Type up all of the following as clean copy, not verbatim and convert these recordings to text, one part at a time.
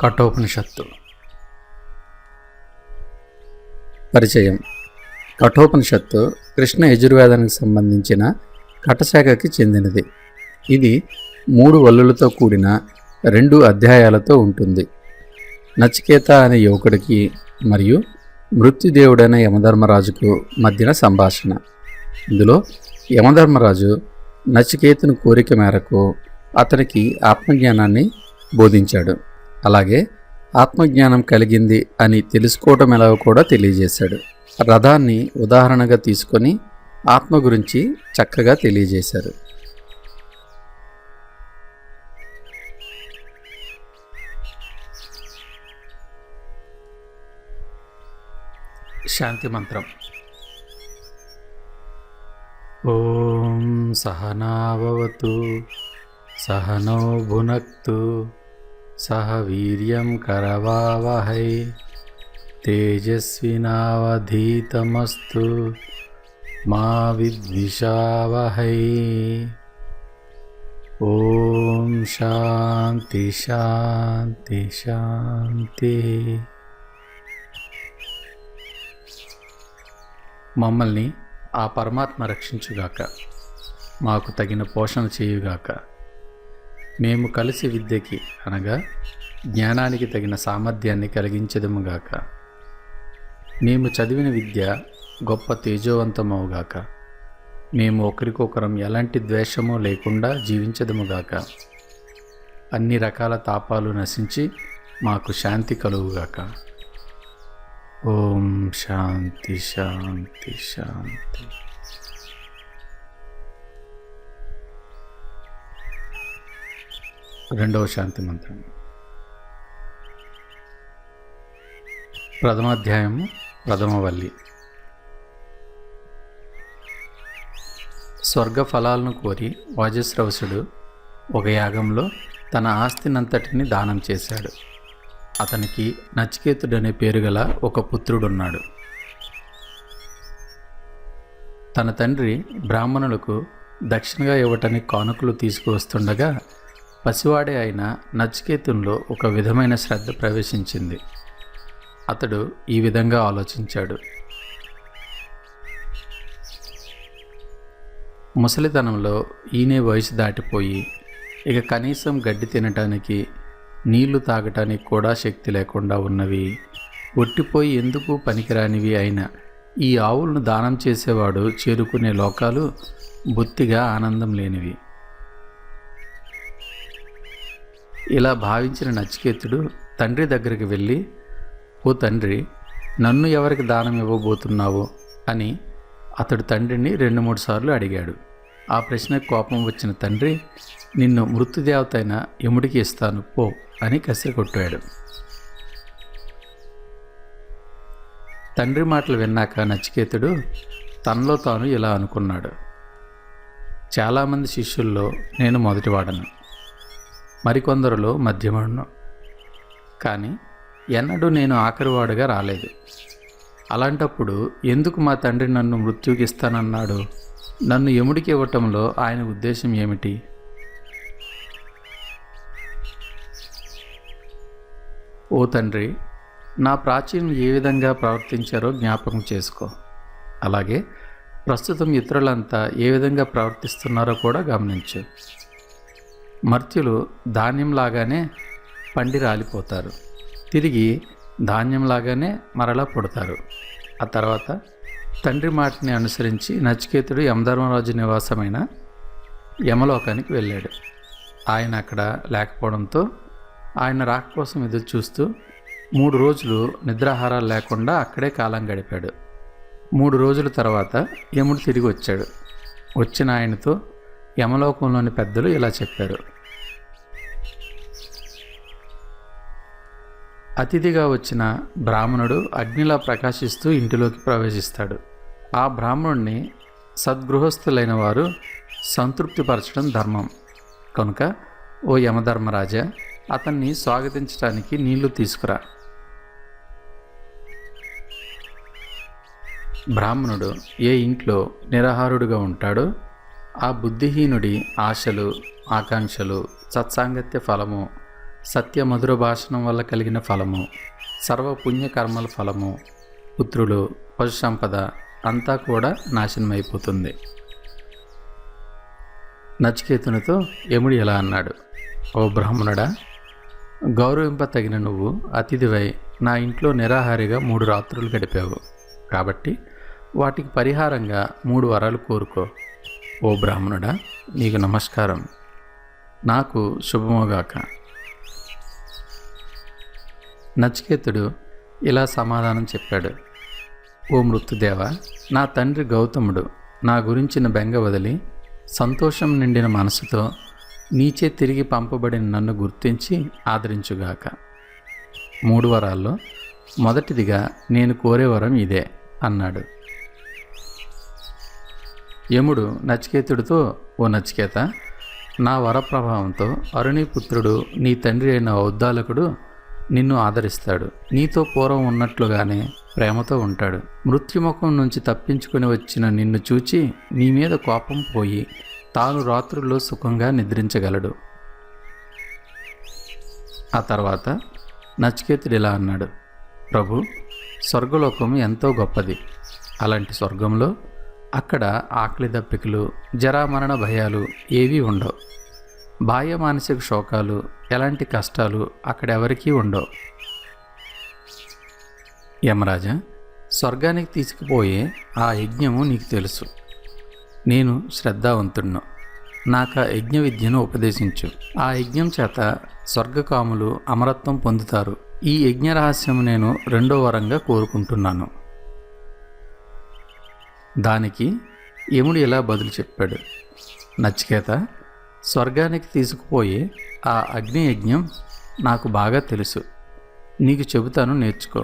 కఠోపనిషత్తు పరిచయం. కఠోపనిషత్తు కృష్ణ యజుర్వేదానికి సంబంధించిన కఠశాఖకి చెందినది. ఇది 3 వల్లులతో కూడిన 2 అధ్యాయాలతో ఉంటుంది. నచికేత అనే యువకుడికి మరియు మృత్యుదేవుడైన యమధర్మరాజుకు మధ్యన సంభాషణ. ఇందులో యమధర్మరాజు నచికేతుని కోరిక మేరకు అతనికి ఆత్మజ్ఞానాన్ని బోధించాడు. అలాగే ఆత్మజ్ఞానం కలిగింది అని తెలుసుకోవడం ఎలాగో కూడా తెలియజేశాడు. రథాన్ని ఉదాహరణగా తీసుకొని ఆత్మ గురించి చక్కగా తెలియజేశారు. శాంతి మంత్రం. ఓం సహనావతు సహనౌ భునక్తు సహ వీర్యం కరవావహై తేజస్వినావధీతమస్తు మా విద్విషావహై. ఓం శాంతి శాంతి శాంతి. మమ్మల్ని ఆ పరమాత్మ రక్షించుగాక, మాకు తగిన పోషణ చేయుగాక. మేము కలిసి విద్యకి అనగా జ్ఞానానికి తగిన సామర్థ్యాన్ని కలిగించదముగాక. మేము చదివిన విద్య గొప్ప తేజోవంతమవుగాక. మేము ఒకరికొకరం ఎలాంటి ద్వేషమో లేకుండా జీవించదముగాక. అన్ని రకాల తాపాలు నశించి మాకు శాంతి కలుగుగాక. ఓం శాంతి శాంతి శాంతి. రెండవ శాంతి మంత్రం. ప్రథమాధ్యాయము, ప్రథమ వల్లి. స్వర్గ ఫలాలను కోరి వాజశ్రవసుడు ఒక యాగంలో తన ఆస్తినంతటిని దానం చేశాడు. అతనికి నచికేతుడనే పేరు గల ఒక పుత్రుడున్నాడు. తన తండ్రి బ్రాహ్మణులకు దక్షిణగా ఇవ్వటానికి కానుకలు తీసుకువస్తుండగా పసివాడే అయిన నచికేతునిలో ఒక విధమైన శ్రద్ధ ప్రవేశించింది. అతడు ఈ విధంగా ఆలోచించాడు. ముసలితనంలో ఈయనే వయసు దాటిపోయి ఇక కనీసం గడ్డి తినటానికి, నీళ్లు తాగటానికి కూడా శక్తి లేకుండా ఉన్నవి, ఒట్టిపోయి ఎందుకు పనికిరానివి అయిన ఈ ఆవులను దానం చేసేవాడు చేరుకునే లోకాలు బొత్తిగా ఆనందం లేనివి. ఇలా భావించిన నచికేతుడు తండ్రి దగ్గరికి వెళ్ళి, ఓ తండ్రి, నన్ను ఎవరికి దానం ఇవ్వబోతున్నావు అని అతడు తండ్రిని 2-3 సార్లు అడిగాడు. ఆ ప్రశ్నకు కోపం వచ్చిన తండ్రి, నిన్ను మృత్యుదేవత అయిన యముడికి ఇస్తాను పో అని కసిరి కొట్టాడు. తండ్రి మాటలు విన్నాక నచికేతుడు తనలో తాను ఇలా అనుకున్నాడు. చాలామంది శిష్యుల్లో నేను మొదటివాడను, మరికొందరిలో మధ్యవాడను, కానీ ఎన్నడూ నేను ఆఖరివాడుగా రాలేదు. అలాంటప్పుడు ఎందుకు మా తండ్రి నన్ను మృత్యువుకి ఇస్తానన్నాడు? నన్ను యముడికి ఇవ్వటంలో ఆయన ఉద్దేశం ఏమిటి? ఓ తండ్రి, నా ప్రాచీనులు ఏ విధంగా ప్రవర్తించారో జ్ఞాపకం చేసుకో. అలాగే ప్రస్తుతం ఇతరులంతా ఏ విధంగా ప్రవర్తిస్తున్నారో కూడా గమనించు. మర్త్యులు ధాన్యంలాగానే పండి రాలిపోతారు, తిరిగి ధాన్యంలాగానే మరలా పుడతారు. ఆ తర్వాత తండ్రి మాటని అనుసరించి నచికేతుడు యమధర్మరాజు నివాసమైన యమలోకానికి వెళ్ళాడు. ఆయన అక్కడ లేకపోవడంతో ఆయన రాక కోసం ఎదురు చూస్తూ 3 రోజులు నిద్రాహారాలు లేకుండా అక్కడే కాలం గడిపాడు. 3 రోజుల తర్వాత యముడు తిరిగి వచ్చాడు. వచ్చిన ఆయనతో యమలోకంలోని పెద్దలు ఇలా చెప్పారు. అతిథిగా వచ్చిన బ్రాహ్మణుడు అగ్నిలా ప్రకాశిస్తూ ఇంటిలోకి ప్రవేశిస్తాడు. ఆ బ్రాహ్మణుడిని సద్గృహస్థులైన వారు సంతృప్తిపరచడం ధర్మం కనుక ఓ యమధర్మరాజా, అతన్ని స్వాగతించడానికి నీళ్లు తీసుకురా. బ్రాహ్మణుడు ఏ ఇంట్లో నిరాహారుడుగా ఉంటాడో ఆ బుద్ధిహీనుడి ఆశలు, ఆకాంక్షలు, సత్సాంగత్య ఫలము సత్య మధుర భాషణం వల్ల కలిగిన ఫలము, సర్వ పుణ్యకర్మల ఫలము, పుత్రులు, పశు సంపద అంతా కూడా నాశనమైపోతుంది. నచికేతునితో యముడు ఇలా అన్నాడు, ఓ బ్రాహ్మణుడా, గౌరవింపతగిన నువ్వు అతిథివై నా ఇంట్లో నిరాహారిగా 3 రాత్రులు గడిపావు. కాబట్టి వాటికి పరిహారంగా 3 వరాలు కోరుకో. ఓ బ్రాహ్మణుడా, నీకు నమస్కారం. నాకు శుభమోగాక. నచికేతుడు ఇలా సమాధానం చెప్పాడు, ఓ మృత్యుదేవ, నా తండ్రి గౌతముడు నా గురించిన బెంగ వదిలి సంతోషం నిండిన మనసుతో నీచే తిరిగి పంపబడిన నన్ను గుర్తించి ఆదరించుగాక. 3 వరాల్లో మొదటిదిగా నేను కోరే వరం ఇదే అన్నాడు. యముడు నచికేతుడితో, ఓ నచికేత, నా వరప్రభావంతో అరుణీపుత్రుడు నీ తండ్రి అయిన ఉద్దాలకుడు నిన్ను ఆదరిస్తాడు. నీతో పూర్వం ఉన్నట్లుగానే ప్రేమతో ఉంటాడు. మృత్యుముఖం నుంచి తప్పించుకొని వచ్చిన నిన్ను చూచి నీ మీద కోపం పోయి తాను రాత్రుల్లో సుఖంగా నిద్రించగలడు. ఆ తర్వాత నచికేతుడు ఇలా అన్నాడు, ప్రభు, స్వర్గలోకం ఎంతో గొప్పది. అలాంటి స్వర్గంలో అక్కడ ఆకలి దప్పికలు, జరామరణ భయాలు ఏవీ ఉండవు. బాహ్య మానసిక శోకాలు, ఎలాంటి కష్టాలు అక్కడెవరికీ ఉండవు. యమరాజా, స్వర్గానికి తీసుకుపోయే ఆ యజ్ఞము నీకు తెలుసు. నేను శ్రద్ధావంతుడును. నాకు ఆ యజ్ఞ విద్యను ఉపదేశించు. ఆ యజ్ఞం చేత స్వర్గకాములు అమరత్వం పొందుతారు. ఈ యజ్ఞ రహస్యం నేను 2వ వరంగా కోరుకుంటున్నాను. దానికి యముడు ఇలా బదులు చెప్పాడు, నచికేత, స్వర్గానికి తీసుకుపోయే ఆ అగ్ని యజ్ఞం నాకు బాగా తెలుసు. నీకు చెబుతాను, నేర్చుకో.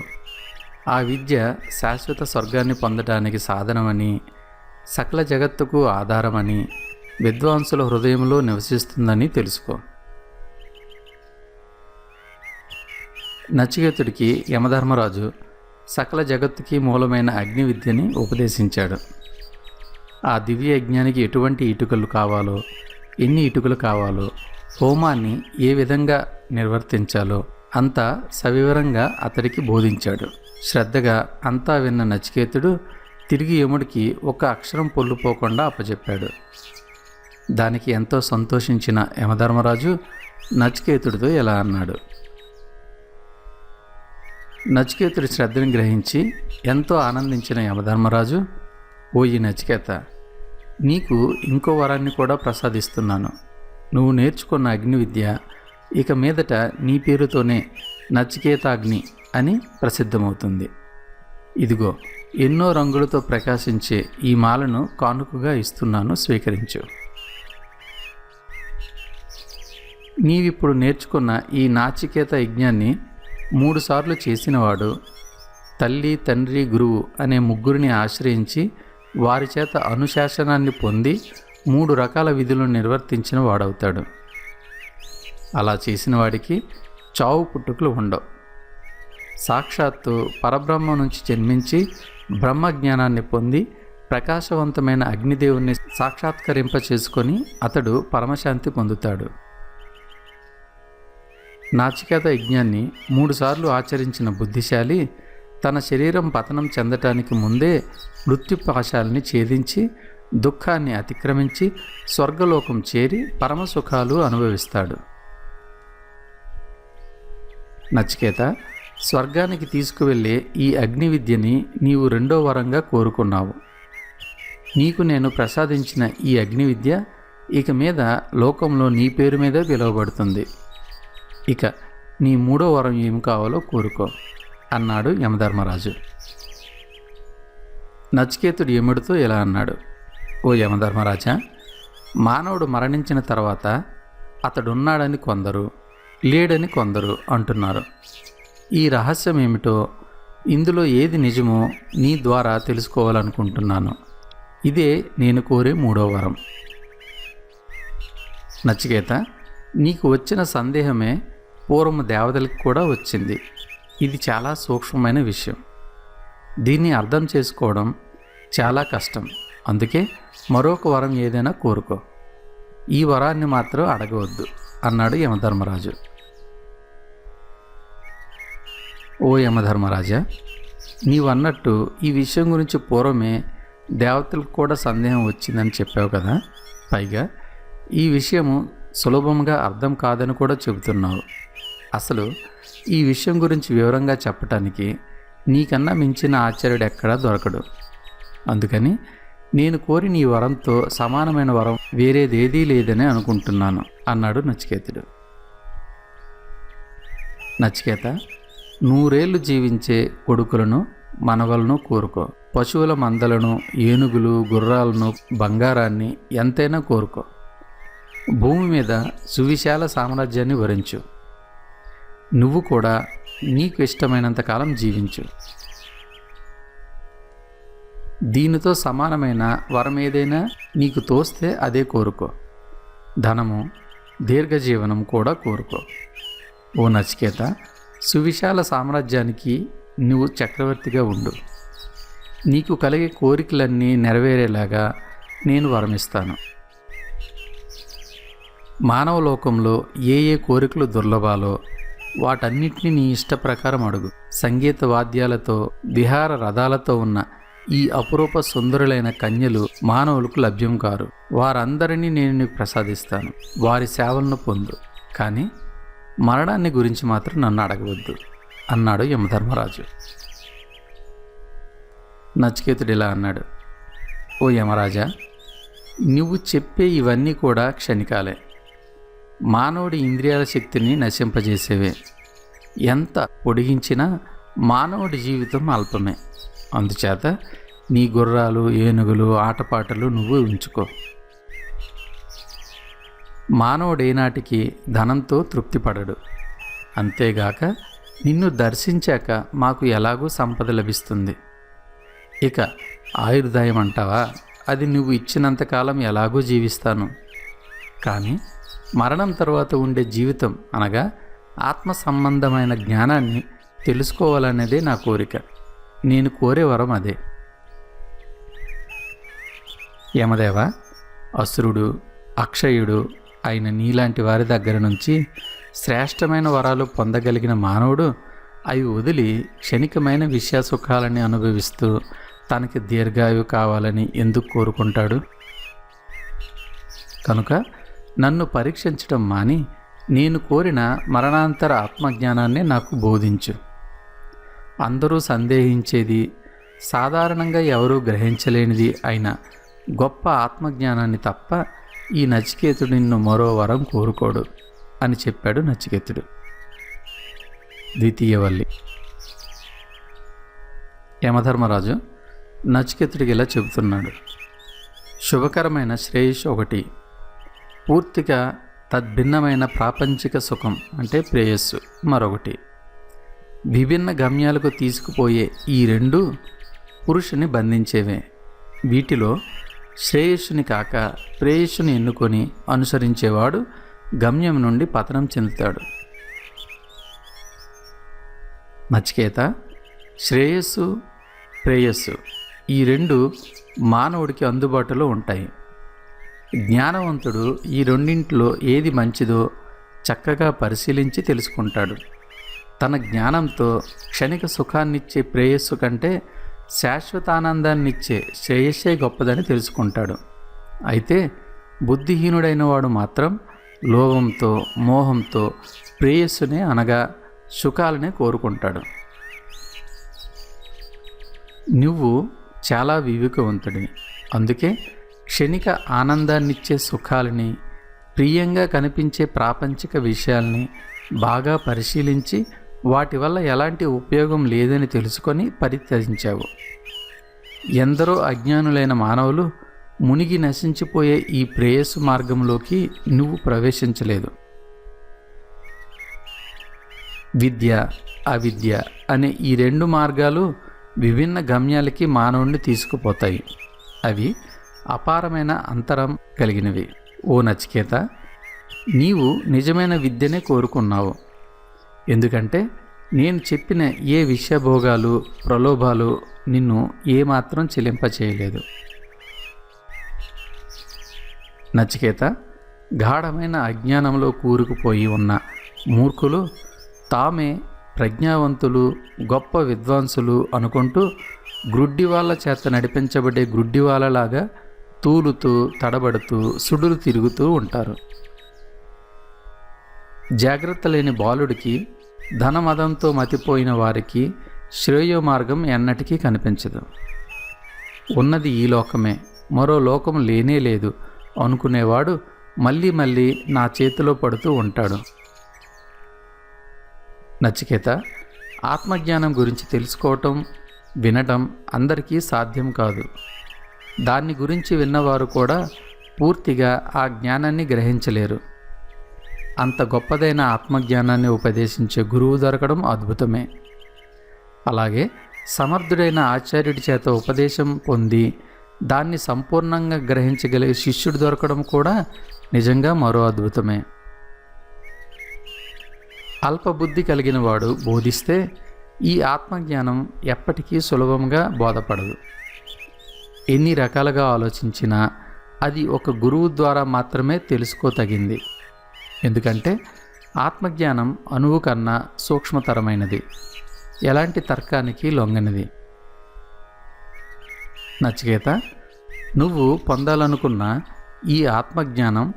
ఆ విద్య శాశ్వత స్వర్గాన్ని పొందడానికి సాధనమని, సకల జగత్తుకు ఆధారమని, విద్వాంసుల హృదయంలో నివసిస్తుందని తెలుసుకో. నచికేతుడికి యమధర్మరాజు సకల జగత్తుకి మూలమైన అగ్ని విద్యని ఉపదేశించాడు. ఆ దివ్య యజ్ఞానికి ఎటువంటి ఇటుకలు కావాలో, ఎన్ని ఇటుకలు కావాలో, హోమాన్ని ఏ విధంగా నిర్వర్తించాలో అంతా సవివరంగా అతడికి బోధించాడు. శ్రద్ధగా అంతా విన్న నచికేతుడు తిరిగి యముడికి ఒక అక్షరం పొల్లుపోకుండా అప్పచెప్పాడు. దానికి ఎంతో సంతోషించిన యమధర్మరాజు నచికేతుడితో ఇలా అన్నాడు. నచికేతుడి శ్రద్ధని గ్రహించి ఎంతో ఆనందించిన యమధర్మరాజు, ఓ ఈ నచికేత, నీకు ఇంకో వరాన్ని కూడా ప్రసాదిస్తున్నాను. నువ్వు నేర్చుకున్న అగ్ని విద్య ఇక మీదట నీ పేరుతోనే నచికేతాగ్ని అని ప్రసిద్ధమవుతుంది. ఇదిగో, ఎన్నో రంగులతో ప్రకాశించే ఈ మాలను కానుకగా ఇస్తున్నాను, స్వీకరించు. నీవిప్పుడు నేర్చుకున్న ఈ నాచికేత యజ్ఞాన్ని 3 సార్లు చేసినవాడు తల్లి, తండ్రి, గురువు అనే 3 ఆశ్రయించి వారి చేత అనుశాసనాన్ని పొంది 3 రకాల విధులను నిర్వర్తించిన వాడవుతాడు. అలా చేసిన వాడికి చావు పుట్టుకలు ఉండవు. సాక్షాత్తు పరబ్రహ్మ నుంచి జన్మించి బ్రహ్మజ్ఞానాన్ని పొంది ప్రకాశవంతమైన అగ్నిదేవుణ్ణి సాక్షాత్కరింప చేసుకొని అతడు పరమశాంతి పొందుతాడు. నాచికేత యజ్ఞాన్ని 3 సార్లు ఆచరించిన బుద్ధిశాలి తన శరీరం పతనం చెందటానికి ముందే మృత్యుపాశాలని ఛేదించి దుఃఖాన్ని అతిక్రమించి స్వర్గలోకం చేరి పరమసుఖాలు అనుభవిస్తాడు. నచికేత, స్వర్గానికి తీసుకువెళ్ళే ఈ అగ్ని విద్యని నీవు 2వ వరంగా కోరుకున్నావు. నీకు నేను ప్రసాదించిన ఈ అగ్ని విద్య ఇక మీద లోకంలో నీ పేరు మీదే పిలువబడుతుంది. ఇక నీ 3వ వరం ఏమి కావాలో కోరుకో అన్నాడు యమధర్మరాజు. నచికేతుడు యముడితో ఇలా అన్నాడు, ఓ యమధర్మరాజా, మానవుడు మరణించిన తర్వాత అతడున్నాడని కొందరు, లేడని కొందరు అంటున్నారు. ఈ రహస్యం ఏమిటో, ఇందులో ఏది నిజమో నీ ద్వారా తెలుసుకోవాలనుకుంటున్నాను. ఇదే నేను కోరే 3వ వరం. నచికేత, నీకు వచ్చిన సందేహమే పూర్వము దేవతలకు కూడా వచ్చింది. ఇది చాలా సూక్ష్మమైన విషయం. దీన్ని అర్థం చేసుకోవడం చాలా కష్టం. అందుకే మరొక వరం ఏదైనా కోరుకో. ఈ వరాన్ని మాత్రం అడగవద్దు అన్నాడు యమధర్మరాజు. ఓ యమధర్మరాజా, నీవు అన్నట్టు ఈ విషయం గురించి పూర్వమే దేవతలకు కూడా సందేహం వచ్చిందని చెప్పావు కదా. పైగా ఈ విషయము సులభంగా అర్థం కాదని కూడా చెబుతున్నావు. అసలు ఈ విషయం గురించి వివరంగా చెప్పటానికి నీకన్నా మించిన ఆచార్యుడు ఎక్కడా దొరకడు. అందుకని నేను కోరి నీ వరంతో సమానమైన వరం వేరేదేదీ లేదని అనుకుంటున్నాను అన్నాడు నచికేతుడు. నచికేత, 100 ఏళ్ళు జీవించే కొడుకులను మనవలను కోరుకో. పశువుల మందలను, ఏనుగులు, గుర్రాలను, బంగారాన్ని ఎంతైనా కోరుకో. భూమి మీద సువిశాల సామ్రాజ్యాన్ని వరించు. నువ్వు కూడా నీకు ఇష్టమైనంత కాలం జీవించు. దీనితో సమానమైన వరం ఏదైనా నీకు తోస్తే అదే కోరుకో. ధనము, దీర్ఘజీవనం కూడా కోరుకో. ఓ నచికేత, సువిశాల సామ్రాజ్యానికి నువ్వు చక్రవర్తిగా ఉండు. నీకు కలిగే కోరికలన్నీ నెరవేరేలాగా నేను వరమిస్తాను. మానవ లోకంలో ఏ ఏ కోరికలు దుర్లభాలో వాటన్నిటినీ నీ ఇష్ట ప్రకారం అడుగు. సంగీత వాద్యాలతో, విహార రథాలతో ఉన్న ఈ అపురూప సుందరులైన కన్యలు మానవులకు లభ్యం కారు. వారందరినీ నేను నీకు ప్రసాదిస్తాను. వారి సేవలను పొందు. కానీ మరణాన్ని గురించి మాత్రం నన్ను అడగవద్దు అన్నాడు యమధర్మరాజు. నచికేతుడు ఇలా అన్నాడు. ఓ యమరాజా, నువ్వు చెప్పే ఇవన్నీ కూడా క్షణికాలే. మానవుడి ఇంద్రియాల శక్తిని నశింపజేసేవే. ఎంత పొడిగించినా మానవుడి జీవితం అల్పమే. అందుచేత నీ గుర్రాలు, ఏనుగులు, ఆటపాటలు నువ్వు ఉంచుకో. మానవుడేనాటికి ధనంతో తృప్తి పడడు. అంతేగాక నిన్ను దర్శించాక మాకు ఎలాగూ సంపద లభిస్తుంది. ఇక ఆయుర్దాయం అంటావా, అది నువ్వు ఇచ్చినంతకాలం ఎలాగూ జీవిస్తాను. కానీ మరణం తర్వాత ఉండే జీవితం అనగా ఆత్మ సంబంధమైన జ్ఞానాన్ని తెలుసుకోవాలనేదే నా కోరిక. నేను కోరే వరం అదే. యమదేవ, అసురుడు, అక్షయుడు అయిన నీలాంటి వారి దగ్గర నుంచి శ్రేష్టమైన వరాలు పొందగలిగిన మానవుడు అవి వదిలి క్షణికమైన విషయసుఖాలని అనుభవిస్తూ తనకి దీర్ఘాయువు కావాలని ఎందుకు కోరుకుంటాడు? కనుక నన్ను పరీక్షించడం మాని నేను కోరిన మరణాంతర ఆత్మజ్ఞానాన్ని నాకు బోధించు. అందరూ సందేహించేది, సాధారణంగా ఎవరూ గ్రహించలేనిది అయిన గొప్ప ఆత్మజ్ఞానాన్ని తప్ప ఈ నచికేతుడు నిన్ను మరో వరం కోరుకోడు అని చెప్పాడు నచికేతుడు. ద్వితీయవల్లి. యమధర్మరాజు నచికేతుడికి ఇలా చెబుతున్నాడు. శుభకరమైన శ్రేయస్సు ఒకటి, పూర్తిగా తద్భిన్నమైన ప్రాపంచిక సుఖం అంటే ప్రేయస్సు మరొకటి. విభిన్న గమ్యాలకు తీసుకుపోయే ఈ రెండు పురుషుని బంధించేవే. వీటిలో శ్రేయస్సుని కాక ప్రేయస్సుని ఎన్నుకొని అనుసరించేవాడు గమ్యం నుండి పతనం చెందుతాడు. నచికేత, శ్రేయస్సు, ప్రేయస్సు ఈ రెండు మానవుడికి అందుబాటులో ఉంటాయి. జ్ఞానవంతుడు ఈ రెండింటిలో ఏది మంచిదో చక్కగా పరిశీలించి తెలుసుకుంటాడు. తన జ్ఞానంతో క్షణిక సుఖాన్నిచ్చే ప్రేయస్సు కంటే శాశ్వతానందాన్నిచ్చే శ్రేయస్సే గొప్పదని తెలుసుకుంటాడు. అయితే బుద్ధిహీనుడైన వాడు మాత్రం లోభంతో, మోహంతో ప్రేయస్సునే అనగా సుఖాలనే కోరుకుంటాడు. నువ్వు చాలా వివేకవంతుడివి. అందుకే క్షణిక ఆనందాన్నిచ్చే సుఖాలని, ప్రియంగా కనిపించే ప్రాపంచిక విషయాల్ని బాగా పరిశీలించి వాటి వల్ల ఎలాంటి ఉపయోగం లేదని తెలుసుకొని పరిత్యజించావు. ఎందరో అజ్ఞానులైన మానవులు మునిగి నశించిపోయే ఈ ప్రేయస్సు మార్గంలోకి నువ్వు ప్రవేశించలేదు. విద్య, అవిద్య అనే ఈ రెండు మార్గాలు విభిన్న గమ్యాలకి మానవుణ్ణి తీసుకుపోతాయి. అవి అపారమైన అంతరం కలిగినవి. ఓ నచికేత, నీవు నిజమైన విద్యనే కోరుకున్నావు. ఎందుకంటే నేను చెప్పిన ఏ విషయభోగాలు, ప్రలోభాలు నిన్ను ఏమాత్రం చెలింపచేయలేదు. నచికేత, గాఢమైన అజ్ఞానంలో కూరుకుపోయి ఉన్న మూర్ఖులు తామే ప్రజ్ఞావంతులు, గొప్ప విద్వాంసులు అనుకుంటూ గ్రుడ్డి వాళ్ళ చేత నడిపించబడే గ్రుడ్డి వాళ్ళలాగా తూలుతూ తడబడుతూ సుడులు తిరుగుతూ ఉంటారు. జాగ్రత్త లేని బాలుడికి, ధనమదంతో మతిపోయిన వారికి శ్రేయో మార్గం ఎన్నటికీ కనిపించదు. ఉన్నది ఈ లోకమే, మరో లోకం లేనే లేదు అనుకునేవాడు మళ్ళీ మళ్ళీ నా చేతిలో పడుతూ ఉంటాడు. నచికేత, ఆత్మజ్ఞానం గురించి తెలుసుకోవటం, వినటం అందరికీ సాధ్యం కాదు. దాన్ని గురించి విన్నవారు కూడా పూర్తిగా ఆ జ్ఞానాన్ని గ్రహించలేరు. అంత గొప్పదైన ఆత్మజ్ఞానాన్ని ఉపదేశించే గురువు దొరకడం అద్భుతమే. అలాగే సమర్థుడైన ఆచార్యుడి చేత ఉపదేశం పొంది దాన్ని సంపూర్ణంగా గ్రహించగలిగే శిష్యుడు దొరకడం కూడా నిజంగా మరో అద్భుతమే. అల్పబుద్ధి కలిగిన వాడు బోధిస్తే ఈ ఆత్మజ్ఞానం ఎప్పటికీ సులభంగా బోధపడదు. ఎన్ని రకాలుగా ఆలోచించినా అది ఒక గురువు ద్వారా మాత్రమే తెలుసుకోతగింది. ఎందుకంటే ఆత్మజ్ఞానం అణువు కన్నా సూక్ష్మతరమైనది, ఎలాంటి తర్కానికి లొంగనిది. నచికేత, నువ్వు పొందాలనుకున్న ఈ ఆత్మజ్ఞానం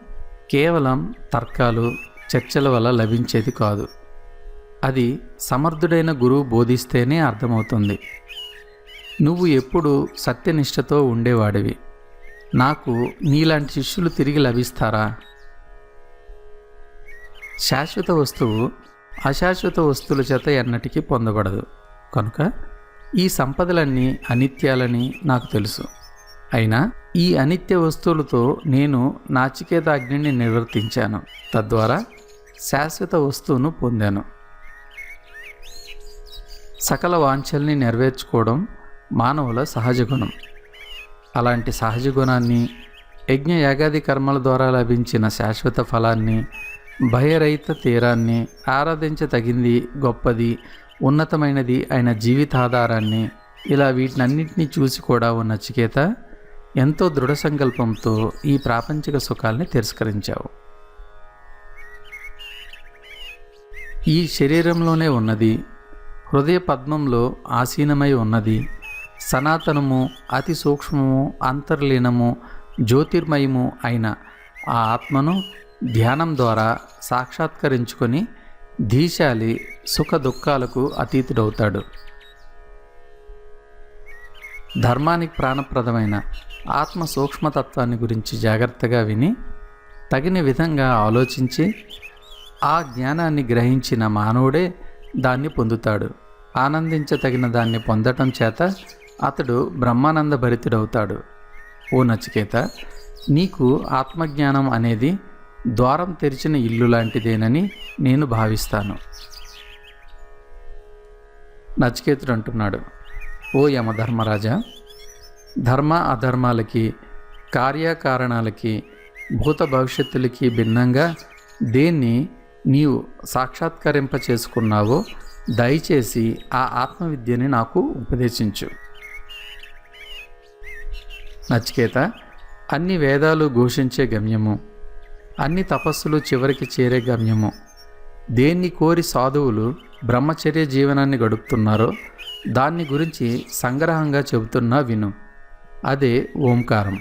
కేవలం తర్కాలు, చర్చల వల్ల లభించేది కాదు. అది సమర్థుడైన గురువు బోధిస్తేనే అర్థమవుతుంది. నువ్వు ఎప్పుడు సత్యనిష్టతో ఉండేవాడివి. నాకు నీలాంటి శిష్యులు తిరిగి లభిస్తారా? శాశ్వత వస్తువు అశాశ్వత వస్తువుల చేత ఎన్నటికీ పొందబడదు. కనుక ఈ సంపదలన్నీ అనిత్యాలని నాకు తెలుసు. అయినా ఈ అనిత్య వస్తువులతో నేను నాచికేతాగ్నిని నిర్వర్తించాను. తద్వారా శాశ్వత వస్తువును పొందాను. సకల వాంఛల్ని నెరవేర్చుకోవడం మానవుల సహజ గుణం. అలాంటి సహజ గుణాన్ని, యజ్ఞ యాగాది కర్మల ద్వారా లభించిన శాశ్వత ఫలాన్ని, భయరహిత తీరాన్ని, ఆరాధించతగింది, గొప్పది, ఉన్నతమైనది అయిన జీవితాధారాన్ని, ఇలా వీటినన్నింటినీ చూసి కూడా ఉన్న నచికేత ఎంతో దృఢ సంకల్పంతో ఈ ప్రాపంచిక సుఖాల్ని తిరస్కరించావు. ఈ శరీరంలోనే ఉన్నది, హృదయ పద్మంలో ఆసీనమై ఉన్నది, సనాతనము, అతి సూక్ష్మము, అంతర్లీనము, జ్యోతిర్మయము అయిన ఆ ఆత్మను ధ్యానం ద్వారా సాక్షాత్కరించుకొని ధీశాలి సుఖ దుఃఖాలకు అతీతుడవుతాడు. ధర్మానికి ప్రాణప్రదమైన ఆత్మ సూక్ష్మతత్వాన్ని గురించి జాగ్రత్తగా విని తగిన విధంగా ఆలోచించి ఆ జ్ఞానాన్ని గ్రహించిన మానవుడే దాన్ని పొందుతాడు. ఆనందించతగిన దాన్ని పొందటం చేత అతడు బ్రహ్మానంద భరితుడవుతాడు. ఓ నచికేత, నీకు ఆత్మజ్ఞానం అనేది ద్వారం తెరిచిన ఇల్లు లాంటిదేనని నేను భావిస్తాను. నచికేతుడు అంటున్నాడు, ఓ యమధర్మరాజా, ధర్మ అధర్మాలకి, కార్యకారణాలకి, భూత భవిష్యత్తులకి భిన్నంగా దేన్ని నీవు సాక్షాత్కరింప చేసుకున్నావో దయచేసి ఆ ఆత్మవిద్యని నాకు ఉపదేశించు. నచికేత, అన్ని వేదాలు ఘోషించే గమ్యము, అన్ని తపస్సులు చివరికి చేరే గమ్యము, దేన్ని కోరి సాధువులు బ్రహ్మచర్య జీవనాన్ని గడుపుతున్నారో దాన్ని గురించి సంగ్రహంగా చెబుతున్నా విను. అదే ఓంకారం.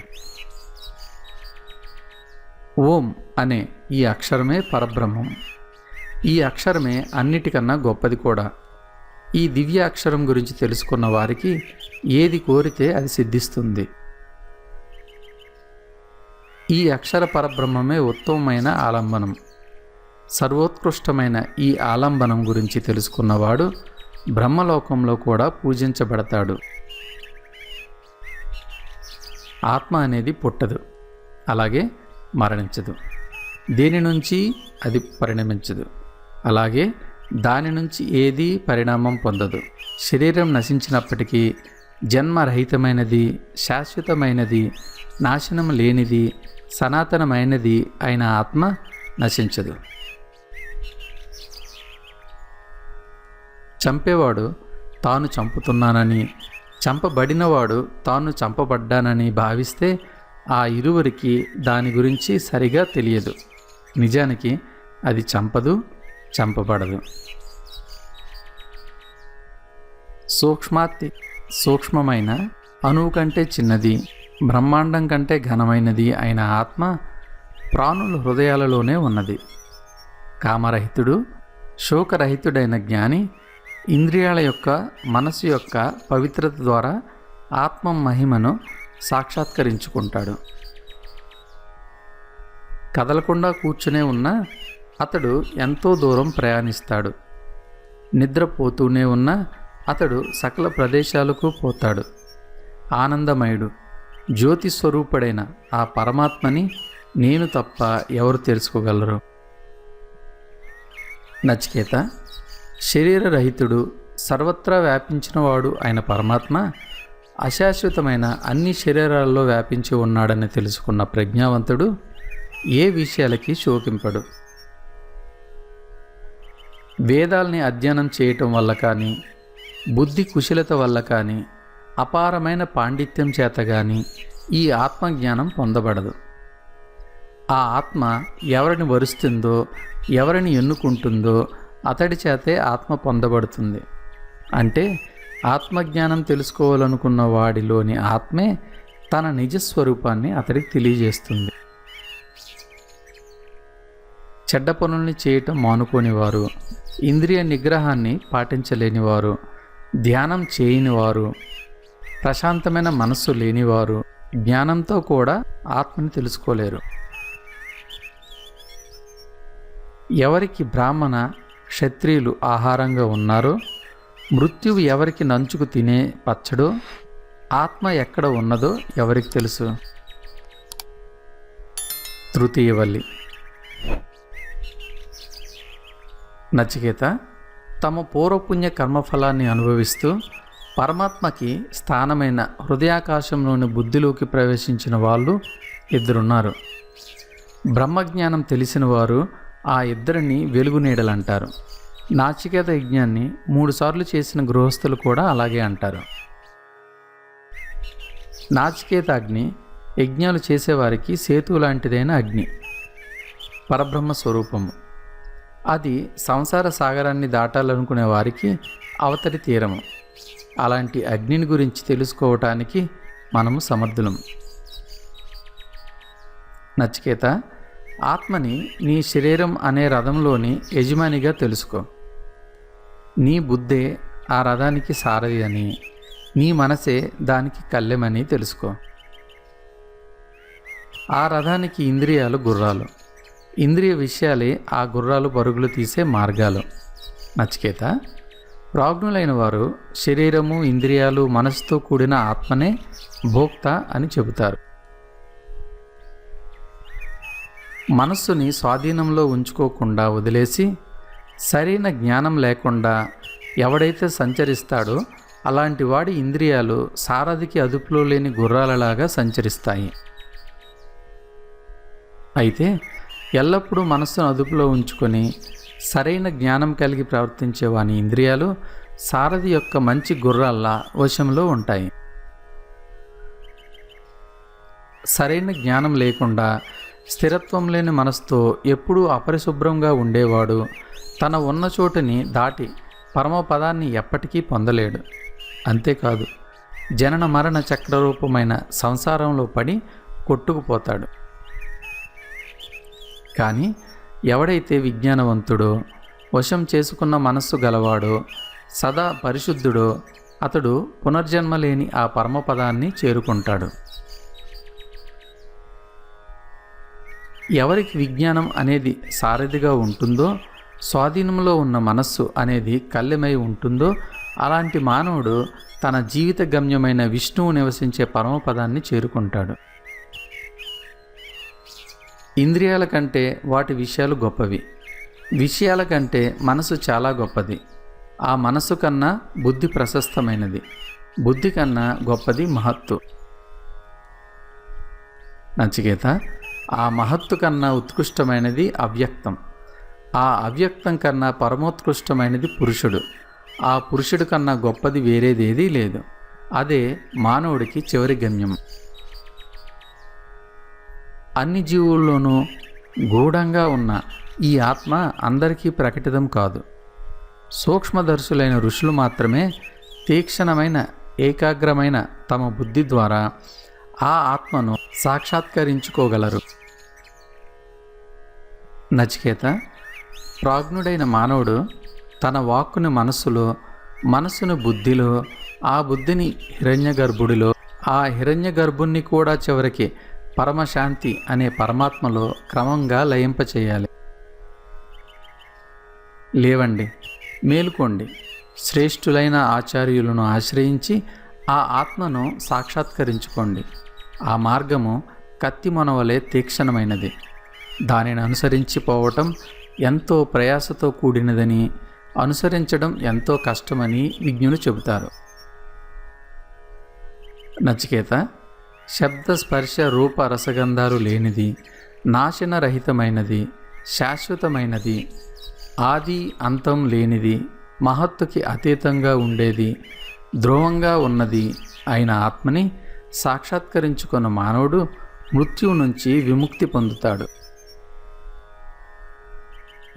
ఓం అనే ఈ అక్షరమే పరబ్రహ్మం. ఈ అక్షరమే అన్నిటికన్నా గొప్పది కూడా. ఈ దివ్య అక్షరం గురించి తెలుసుకున్న వారికి ఏది కోరితే అది సిద్ధిస్తుంది. ఈ అక్షర పరబ్రహ్మమే ఉత్తమమైన ఆలంబనం. సర్వోత్కృష్టమైన ఈ ఆలంబనం గురించి తెలుసుకున్నవాడు బ్రహ్మలోకంలో కూడా పూజించబడతాడు. ఆత్మ అనేది పుట్టదు, అలాగే మరణించదు. దేని నుంచి అది పరిణమించదు, అలాగే దాని నుంచి ఏదీ పరిణామం పొందదు. శరీరం నశించినప్పటికీ జన్మరహితమైనది, శాశ్వతమైనది, నాశనం లేనిది, సనాతనమైనది అయిన ఆత్మ నశించదు. చంపేవాడు తాను చంపుతున్నానని, చంపబడినవాడు తాను చంపబడ్డానని భావిస్తే ఆ ఇరువురికి దాని గురించి సరిగా తెలియదు. నిజానికి అది చంపదు, చంపబడదు. సూక్ష్మాతి సూక్ష్మమైన అణువు కంటే చిన్నది, బ్రహ్మాండం కంటే ఘనమైనది అయిన ఆత్మ ప్రాణుల హృదయాలలోనే ఉన్నది. కామరహితుడు, శోకరహితుడైన జ్ఞాని ఇంద్రియాల యొక్క, మనసు యొక్క పవిత్రత ద్వారా ఆత్మ మహిమను సాక్షాత్కరించుకుంటాడు. కదలకుండా కూర్చునే ఉన్న అతడు ఎంతో దూరం ప్రయాణిస్తాడు. నిద్రపోతూనే ఉన్న అతడు సకల ప్రదేశాలకు పోతాడు. ఆనందమయుడు, జ్యోతి స్వరూపుడైన ఆ పరమాత్మని నేను తప్ప ఎవరు తెలుసుకోగలరు? నచికేత, శరీరరహితుడు, సర్వత్రా వ్యాపించినవాడు అయిన పరమాత్మ అశాశ్వతమైన అన్ని శరీరాల్లో వ్యాపించి ఉన్నాడని తెలుసుకున్న ప్రజ్ఞావంతుడు ఏ విషయాలకి శోకింపడు. వేదాల్ని అధ్యయనం చేయటం వల్ల కానీ, బుద్ధి కుశలత వల్ల కానీ, అపారమైన పాండిత్యం చేత కానీ ఈ ఆత్మజ్ఞానం పొందబడదు. ఆ ఆత్మ ఎవరిని వరుస్తుందో, ఎవరిని ఎన్నుకుంటుందో అతడి చేతే ఆత్మ పొందబడుతుంది. అంటే ఆత్మజ్ఞానం తెలుసుకోవాలనుకున్న వాడిలోని ఆత్మే తన నిజస్వరూపాన్ని అతడికి తెలియజేస్తుంది. చెడ్డ పనుల్ని చేయటం మానుకోనివారు, ఇంద్రియ నిగ్రహాన్ని పాటించలేనివారు, ధ్యానం చేయనివారు, ప్రశాంతమైన మనస్సు లేనివారు జ్ఞానంతో కూడా ఆత్మని తెలుసుకోలేరు. ఎవరికి బ్రాహ్మణ క్షత్రియులు ఆహారంగా ఉన్నారో, మృత్యువు ఎవరికి నంచుకు తినే పచ్చడో, ఆత్మ ఎక్కడ ఉన్నదో ఎవరికి తెలుసు? తృతీయవల్లి. నచికేత, తమ పూర్వపుణ్య కర్మఫలాన్ని అనుభవిస్తూ పరమాత్మకి స్థానమైన హృదయాకాశంలోని బుద్ధిలోకి ప్రవేశించిన వాళ్ళు ఇద్దరున్నారు. బ్రహ్మజ్ఞానం తెలిసిన వారు ఆ ఇద్దరిని వెలుగునీడలంటారు. నాచికేత యజ్ఞాన్ని 3 సార్లు చేసిన గృహస్థులు కూడా అలాగే అంటారు. నాచికేత అగ్ని యజ్ఞాలు చేసేవారికి సేతు లాంటిదైన అగ్ని, పరబ్రహ్మ స్వరూపము. అది సంసార సాగరాన్ని దాటాలనుకునే వారికి అవతరి తీరము. అలాంటి అగ్నిని గురించి తెలుసుకోవటానికి మనము సమర్థులం. నచికేత, ఆత్మని నీ శరీరం అనే రథంలోని యజమానిగా తెలుసుకో. నీ బుద్ధే ఆ రథానికి సారథి అని, నీ మనసే దానికి కళ్ళెమని తెలుసుకో. ఆ రథానికి ఇంద్రియాలు గుర్రాలు, ఇంద్రియ విషయాలే ఆ గుర్రాలు పరుగులు తీసే మార్గాలు. నచికేత, ప్రాజ్ఞులైన వారు శరీరము, ఇంద్రియాలు, మనసుతో కూడిన ఆత్మనే భోక్త అని చెబుతారు. మనస్సుని స్వాధీనంలో ఉంచుకోకుండా వదిలేసి సరైన జ్ఞానం లేకుండా ఎవడైతే సంచరిస్తాడో అలాంటి వాడి ఇంద్రియాలు సారథికి అదుపులో లేని గుర్రాలలాగా సంచరిస్తాయి. అయితే ఎల్లప్పుడూ మనస్సును అదుపులో ఉంచుకొని సరైన జ్ఞానం కలిగి ప్రవర్తించే వాని ఇంద్రియాలు సారథి యొక్క మంచి గుర్రాల్లా వశంలో ఉంటాయి. సరైన జ్ఞానం లేకుండా స్థిరత్వం లేని మనసుతో ఎప్పుడూ అపరిశుభ్రంగా ఉండేవాడు తన ఉన్న చోటుని దాటి పరమపదాన్ని ఎప్పటికీ పొందలేడు. అంతేకాదు, జనన మరణ చక్రరూపమైన సంసారంలో పడి కొట్టుకుపోతాడు. కానీ ఎవడైతే విజ్ఞానవంతుడో, వశం చేసుకున్న మనస్సు గలవాడో, సదా పరిశుద్ధుడో అతడు పునర్జన్మ లేని ఆ పరమపదాన్ని చేరుకుంటాడు. ఎవరికి విజ్ఞానం అనేది సారథిగా ఉంటుందో, స్వాధీనంలో ఉన్న మనస్సు అనేది కళ్ళెమై ఉంటుందో అలాంటి మానవుడు తన జీవిత గమ్యమైన విష్ణువు నివసించే పరమపదాన్ని చేరుకుంటాడు. ఇంద్రియాల కంటే వాటి విషయాలు గొప్పవి, విషయాల కంటే మనసు చాలా గొప్పది. ఆ మనసు కన్నా బుద్ధి ప్రశస్తమైనది, బుద్ధి కన్నా గొప్పది మహత్తు. నచికేత, ఆ మహత్తు కన్నా ఉత్కృష్టమైనది అవ్యక్తం, ఆ అవ్యక్తం కన్నా పరమోత్కృష్టమైనది పురుషుడు, ఆ పురుషుడి కన్నా గొప్పది వేరేదేదీ లేదు. అదే మానవుడికి చివరి గమ్యం. అన్ని జీవుల్లోనూ గూఢంగా ఉన్న ఈ ఆత్మ అందరికీ ప్రకటితం కాదు. సూక్ష్మదర్శులైన ఋషులు మాత్రమే తీక్షణమైన ఏకాగ్రమైన తమ బుద్ధి ద్వారా ఆ ఆత్మను సాక్షాత్కరించుకోగలరు. నచికేత, ప్రాజ్ఞుడైన మానవుడు తన వాక్కుని మనస్సులో, మనస్సును బుద్ధిలో, ఆ బుద్ధిని హిరణ్యగర్భుడిలో, ఆ హిరణ్యగర్భుణ్ణి కూడా చివరికి పరమశాంతి అనే పరమాత్మలో క్రమంగా లయింపచేయాలి. లేవండి, మేలుకోండి. శ్రేష్ఠులైన ఆచార్యులను ఆశ్రయించి ఆ ఆత్మను సాక్షాత్కరించుకోండి. ఆ మార్గము కత్తి మొనవలే తీక్షణమైనది. దానిని అనుసరించి పోవటం ఎంతో ప్రయాసతో కూడినదని, అనుసరించడం ఎంతో కష్టమని విజ్ఞులు చెబుతారు. నచికేత, శబ్ద స్పర్శ రూప రసగంధాలు లేనిది, నాశనరహితమైనది, శాశ్వతమైనది, ఆది అంతం లేనిది, మహత్తుకి అతీతంగా ఉండేది, ధ్రువంగా ఉన్నది అయిన ఆత్మని సాక్షాత్కరించుకున్న మానవుడు మృత్యువు నుంచి విముక్తి పొందుతాడు.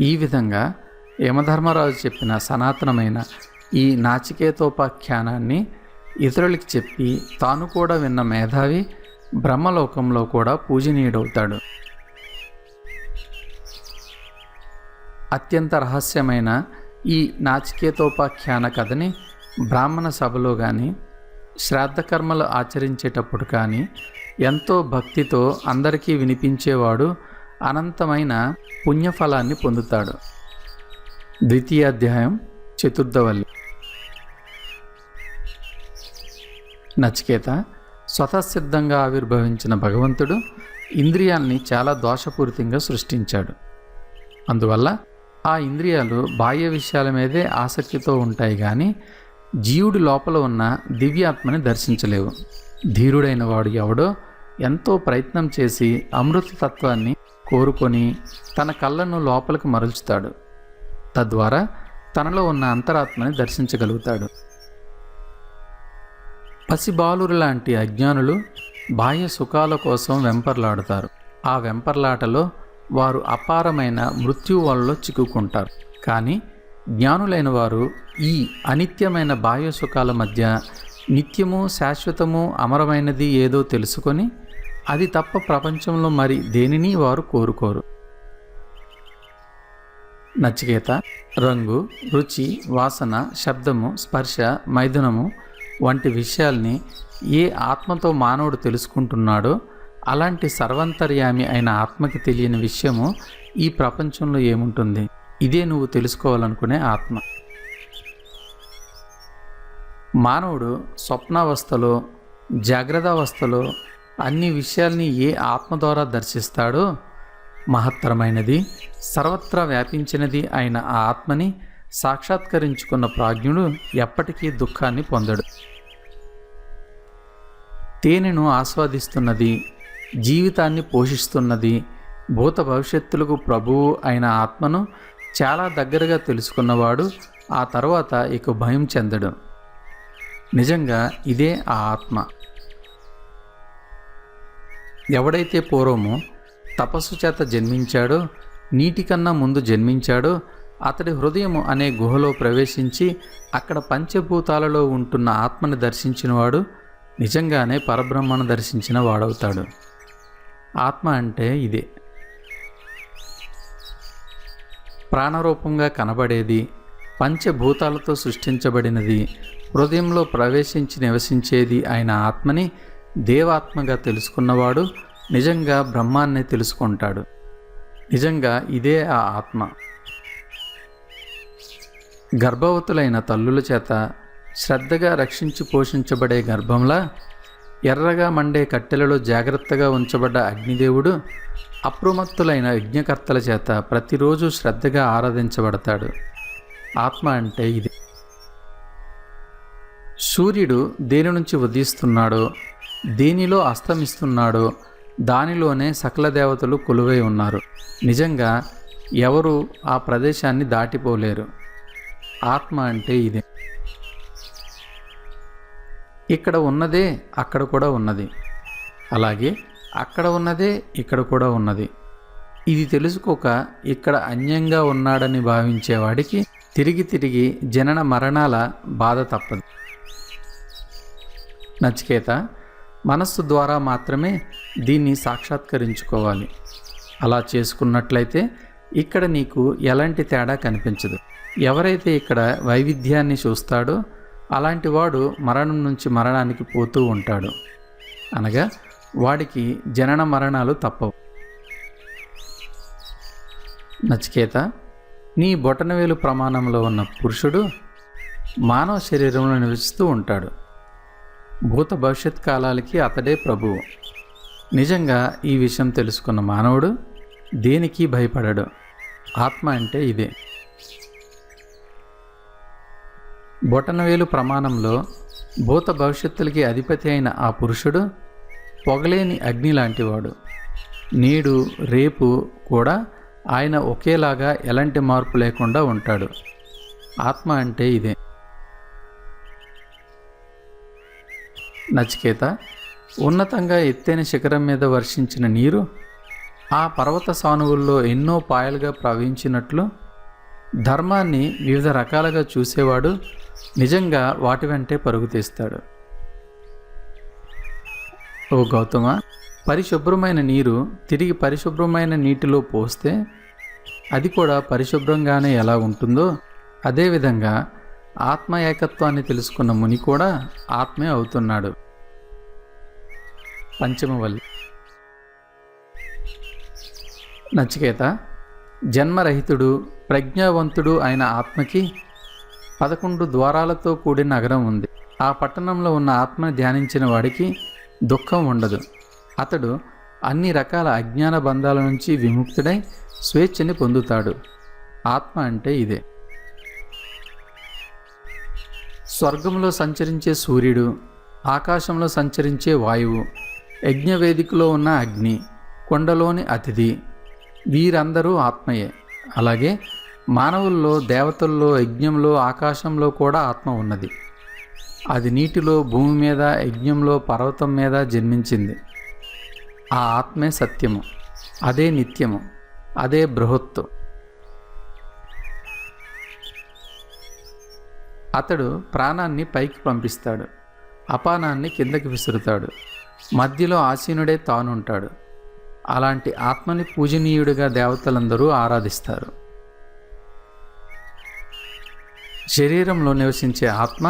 ఈ విధంగా యమధర్మరాజు చెప్పిన సనాతనమైన ఈ నాచికేతోపాఖ్యానాన్ని ఇతరులకి చెప్పి తాను కూడా విన్న మేధావి బ్రహ్మలోకంలో కూడా పూజనీయుడవుతాడు. అత్యంత రహస్యమైన ఈ నాచికేతోపాఖ్యాన కథని బ్రాహ్మణ సభలో కానీ, శ్రాద్ధకర్మలు ఆచరించేటప్పుడు కానీ ఎంతో భక్తితో అందరికీ వినిపించేవాడు అనంతమైన పుణ్యఫలాన్ని పొందుతాడు. ద్వితీయ అధ్యాయం, చతుర్థవల్లి. నచికేత, స్వతసిద్ధంగా ఆవిర్భవించిన భగవంతుడు ఇంద్రియాల్ని చాలా దోషపూరితంగా సృష్టించాడు. అందువల్ల ఆ ఇంద్రియాలు బాహ్య విషయాల మీదే ఆసక్తితో ఉంటాయి కానీ జీవుడి లోపల ఉన్న దివ్యాత్మని దర్శించలేవు. ధీరుడైన వాడు ఎవడో ఎంతో ప్రయత్నం చేసి అమృతతత్వాన్ని కోరుకొని తన కళ్ళను లోపలికి మరల్చుతాడు. తద్వారా తనలో ఉన్న అంతరాత్మని దర్శించగలుగుతాడు. పసిబాలురు లాంటి అజ్ఞానులు బాహ్య సుఖాల కోసం వెంపర్లాడుతారు. ఆ వెంపర్లాటలో వారు అపారమైన మృత్యువులలో చిక్కుకుంటారు. కానీ జ్ఞానులైన వారు ఈ అనిత్యమైన బాహ్య సుఖాల మధ్య నిత్యము, శాశ్వతము, అమరమైనది ఏదో తెలుసుకొని అది తప్ప ప్రపంచంలో మరి దేనిని వారు కోరుకోరు. నచికేత, రంగు, రుచి, వాసన, శబ్దము, స్పర్శ, మైథునము వంటి విషయాల్ని ఏ ఆత్మతో మానవుడు తెలుసుకుంటున్నాడో అలాంటి సర్వంతర్యామి అయిన ఆత్మకి తెలియని విషయము ఈ ప్రపంచంలో ఏముంటుంది? ఇదే నువ్వు తెలుసుకోవాలనుకునే ఆత్మ. మానవుడు స్వప్నావస్థలో, జాగ్రత్తావస్థలో అన్ని విషయాల్ని ఏ ఆత్మ ద్వారా దర్శిస్తాడో మహత్తరమైనది, సర్వత్రా వ్యాపించినది అయిన ఆ ఆత్మని సాక్షాత్కరించుకున్న ప్రాజ్ఞుడు ఎప్పటికీ దుఃఖాన్ని పొందడు. తేనెను ఆస్వాదిస్తున్నది, జీవితాన్ని పోషిస్తున్నది, భూత భవిష్యత్తులకు ప్రభువు అయిన ఆత్మను చాలా దగ్గరగా తెలుసుకున్నవాడు ఆ తర్వాత ఇక భయం చెందడు. నిజంగా ఇదే ఆ ఆత్మ. ఎవడైతే పూర్వము తపస్సు చేత జన్మించాడో, నీటికన్నా ముందు జన్మించాడో అతడి హృదయము అనే గుహలో ప్రవేశించి అక్కడ పంచభూతాలలో ఉంటున్న ఆత్మని దర్శించినవాడు నిజంగానే పరబ్రహ్మను దర్శించిన వాడవుతాడు. ఆత్మ అంటే ఇదే. ప్రాణరూపంగా కనబడేది, పంచభూతాలతో సృష్టించబడినది, హృదయంలో ప్రవేశించి నివసించేది అయిన ఆత్మని దేవాత్మగా తెలుసుకున్నవాడు నిజంగా బ్రహ్మాన్నే తెలుసుకుంటాడు. నిజంగా ఇదే ఆ ఆత్మ. గర్భవతులైన తల్లుల చేత శ్రద్ధగా రక్షించి పోషించబడే గర్భంలా ఎర్రగా మండే కట్టెలలో జాగ్రత్తగా ఉంచబడ్డ అగ్నిదేవుడు అప్రమత్తులైన యజ్ఞకర్తల చేత ప్రతిరోజు శ్రద్ధగా ఆరాధించబడతాడు. ఆత్మ అంటే ఇది. సూర్యుడు దేని నుంచి ఉదయిస్తున్నాడో, దేనిలో అస్తమిస్తున్నాడో దానిలోనే సకల దేవతలు కొలువై ఉన్నారు. నిజంగా ఎవరు ఆ ప్రదేశాన్ని దాటిపోలేరు. ఆత్మ అంటే ఇదే. ఇక్కడ ఉన్నదే అక్కడ కూడా ఉన్నది, అలాగే అక్కడ ఉన్నదే ఇక్కడ కూడా ఉన్నది. ఇది తెలుసుకోక ఇక్కడ అన్యంగా ఉన్నాడని భావించేవాడికి తిరిగి తిరిగి జనన మరణాల బాధ తప్పదు. నచికేత, మనస్సు ద్వారా మాత్రమే దీన్ని సాక్షాత్కరించుకోవాలి. అలా చేసుకున్నట్లయితే ఇక్కడ నీకు ఎలాంటి తేడా కనిపించదు. ఎవరైతే ఇక్కడ వైవిధ్యాన్ని చూస్తాడో అలాంటి వాడు మరణం నుంచి మరణానికి పోతూ ఉంటాడు. అనగా వాడికి జనన మరణాలు తప్పవు. నచికేత, నీ బొటనవేలు ప్రమాణంలో ఉన్న పురుషుడు మానవ శరీరంలో నివసిస్తూ ఉంటాడు. భూత భవిష్యత్ కాలాలకి అతడే ప్రభువు. నిజంగా ఈ విషయం తెలుసుకున్న మానవుడు దేనికి భయపడడు. ఆత్మ అంటే ఇదే. బొటనవేలు ప్రమాణంలో భూత భవిష్యత్తులకి అధిపతి అయిన ఆ పురుషుడు పొగలేని అగ్ని లాంటివాడు. నేడు రేపు కూడా ఆయన ఒకేలాగా ఎలాంటి మార్పు లేకుండా ఉంటాడు. ఆత్మ అంటే ఇదే. నచికేత, ఉన్నతంగా ఎత్తైన శిఖరం మీద వర్షించిన నీరు ఆ పర్వత సానువుల్లో ఎన్నో పాయలుగా ప్రవహించినట్లు ధర్మాన్ని వివిధ రకాలుగా చూసేవాడు నిజంగా వాటి వెంటే పరుగు తీస్తాడు. ఓ గౌతమ, పరిశుభ్రమైన నీరు తిరిగి పరిశుభ్రమైన నీటిలో పోస్తే అది కూడా పరిశుభ్రంగానే ఎలా ఉంటుందో అదేవిధంగా ఆత్మ ఏకత్వాన్ని తెలుసుకున్న ముని కూడా ఆత్మే అవుతున్నాడు. పంచమవల్లి. నచికేత, జన్మరహితుడు ప్రజ్ఞావంతుడు అయిన ఆత్మకి 11 ద్వారాలతో కూడిన నగరం ఉంది. ఆ పట్టణంలో ఉన్న ఆత్మని ధ్యానించిన వాడికి దుఃఖం ఉండదు. అతడు అన్ని రకాల అజ్ఞాన బంధాల నుంచి విముక్తుడై స్వేచ్ఛని పొందుతాడు. ఆత్మ అంటే ఇదే. స్వర్గంలో సంచరించే సూర్యుడు, ఆకాశంలో సంచరించే వాయువు, యజ్ఞవేదికలో ఉన్న అగ్ని, కొండలోని అతిథి, వీరందరూ ఆత్మయే. అలాగే మానవుల్లో, దేవతల్లో, యజ్ఞంలో, ఆకాశంలో కూడా ఆత్మ ఉన్నది. అది నీటిలో, భూమి మీద, యజ్ఞంలో, పర్వతం మీద జన్మించింది. ఆ ఆత్మే సత్యము, అదే నిత్యము, అదే బృహత్తు. అతడు ప్రాణాన్ని పైకి పంపిస్తాడు, అపానాన్ని కిందకి విసురుతాడు, మధ్యలో ఆసీనుడే తానుంటాడు. అలాంటి ఆత్మని పూజనీయుడిగా దేవతలందరూ ఆరాధిస్తారు. శరీరంలో నివసించే ఆత్మ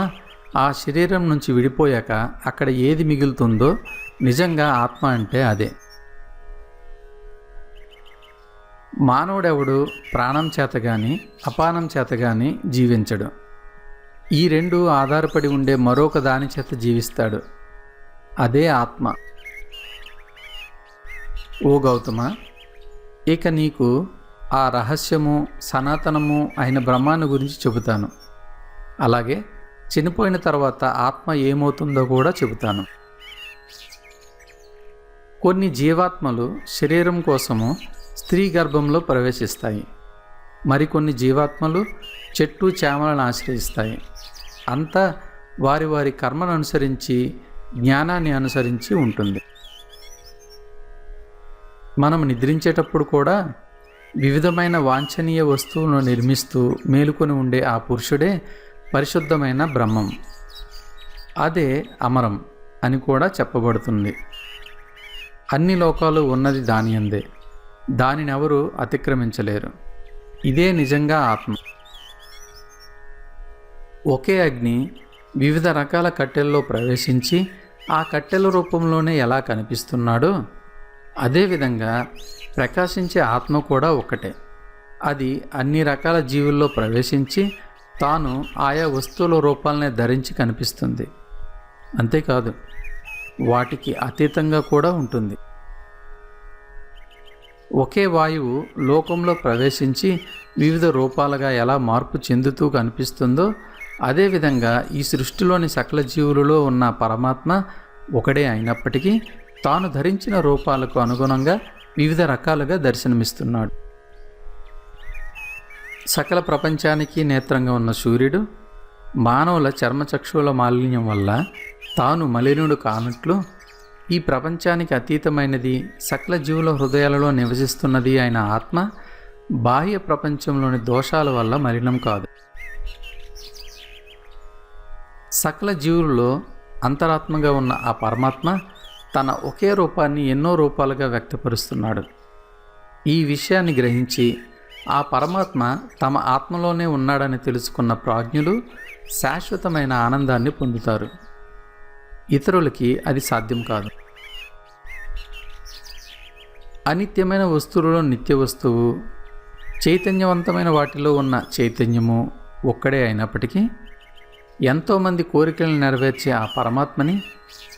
ఆ శరీరం నుంచి విడిపోయాక అక్కడ ఏది మిగులుతుందో నిజంగా ఆత్మ అంటే అదే. మానవుడెవడు ప్రాణం చేత కానీ అపానం చేత కానీ జీవించడు. ఈ రెండు ఆధారపడి ఉండే మరొక దాని చేత జీవిస్తాడు. అదే ఆత్మ. ఓ గౌతమ, ఇక నీకు ఆ రహస్యము సనాతనము అయిన బ్రహ్మాన్ని గురించి చెబుతాను. అలాగే చనిపోయిన తర్వాత ఆత్మ ఏమవుతుందో కూడా చెబుతాను. కొన్ని జీవాత్మలు శరీరం కోసము స్త్రీ గర్భంలో ప్రవేశిస్తాయి. మరికొన్ని జీవాత్మలు చెట్టు చేమలను ఆశ్రయిస్తాయి. అంతా వారి వారి కర్మను అనుసరించి, జ్ఞానాన్ని అనుసరించి ఉంటుంది. మనం నిద్రించేటప్పుడు కూడా వివిధమైన వాంఛనీయ వస్తువులను నిర్మిస్తూ మేలుకొని ఉండే ఆ పురుషుడే పరిశుద్ధమైన బ్రహ్మం. అదే అమరం అని కూడా చెప్పబడుతుంది. అన్ని లోకాలు ఉన్నది దాని యందే. దానినెవరూ అతిక్రమించలేరు. ఇదే నిజంగా ఆత్మ. ఒకే అగ్ని వివిధ రకాల కట్టెల్లో ప్రవేశించి ఆ కట్టెల రూపంలోనే ఎలా కనిపిస్తున్నాడో అదేవిధంగా ప్రకాశించే ఆత్మ కూడా ఒకటే. అది అన్ని రకాల జీవుల్లో ప్రవేశించి తాను ఆయా వస్తువుల రూపాలనే ధరించి కనిపిస్తుంది. అంతేకాదు, వాటికి అతీతంగా కూడా ఉంటుంది. ఒకే వాయువు లోకంలో ప్రవేశించి వివిధ రూపాలుగా ఎలా మార్పు చెందుతూ కనిపిస్తుందో అదేవిధంగా ఈ సృష్టిలోని సకల జీవులలో ఉన్న పరమాత్మ ఒకడే అయినప్పటికీ తాను ధరించిన రూపాలకు అనుగుణంగా వివిధ రకాలుగా దర్శనమిస్తున్నాడు. సకల ప్రపంచానికి నేత్రంగా ఉన్న సూర్యుడు మానవుల చర్మచక్షువుల మాలిన్యం వల్ల తాను మలినుడు కానట్లు ఈ ప్రపంచానికి అతీతమైనది సకల జీవుల హృదయాలలో నివసిస్తున్నది అయిన ఆత్మ బాహ్య ప్రపంచంలోని దోషాల వల్ల మలినం కాదు. సకల జీవులలో అంతరాత్మగా ఉన్న ఆ పరమాత్మ తన ఒకే రూపాన్ని ఎన్నో రూపాలుగా వ్యక్తపరుస్తున్నాడు. ఈ విషయాన్ని గ్రహించి ఆ పరమాత్మ తమ ఆత్మలోనే ఉన్నాడని తెలుసుకున్న ప్రాజ్ఞులు శాశ్వతమైన ఆనందాన్ని పొందుతారు. ఇతరులకి అది సాధ్యం కాదు. అనిత్యమైన వస్తువులలో నిత్య వస్తువు, చైతన్యవంతమైన వాటిలో ఉన్న చైతన్యము ఒక్కడే అయినప్పటికీ ఎంతోమంది కోరికలను నెరవేర్చే ఆ పరమాత్మని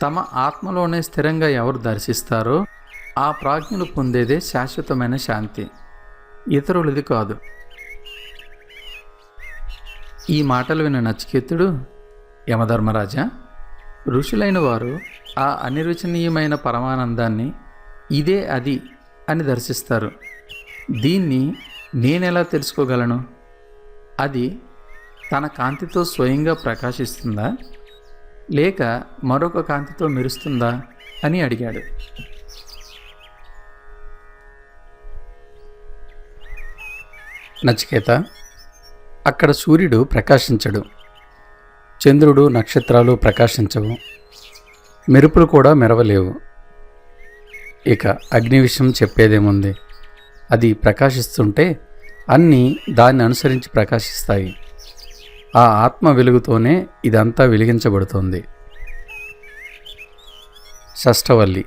తమ ఆత్మలోనే స్థిరంగా ఎవరు దర్శిస్తారో ఆ ప్రాజ్ఞులు పొందేదే శాశ్వతమైన శాంతి, ఇతరులది కాదు. ఈ మాటలు విన్న నచికేతుడు, యమధర్మరాజా, ఋషులైన వారు ఆ అనిర్వచనీయమైన పరమానందాన్ని ఇదే అది అని దర్శిస్తారు. దీన్ని నేనెలా తెలుసుకోగలను? అది తన కాంతితో స్వయంగా ప్రకాశిస్తుందా లేక మరొక కాంతితో మెరుస్తుందా అని అడిగాడు. నచికేత, అక్కడ సూర్యుడు ప్రకాశించడు, చంద్రుడు నక్షత్రాలు ప్రకాశించవు, మెరుపులు కూడా మెరవలేవు. ఇక అగ్ని విషయం చెప్పేదేముంది? అది ప్రకాశిస్తుంటే అన్నీ దాన్ని అనుసరించి ప్రకాశిస్తాయి. ఆ ఆత్మ వెలుగుతోనే ఇదంతా వెలిగించబడుతోంది. షష్ఠవల్లి.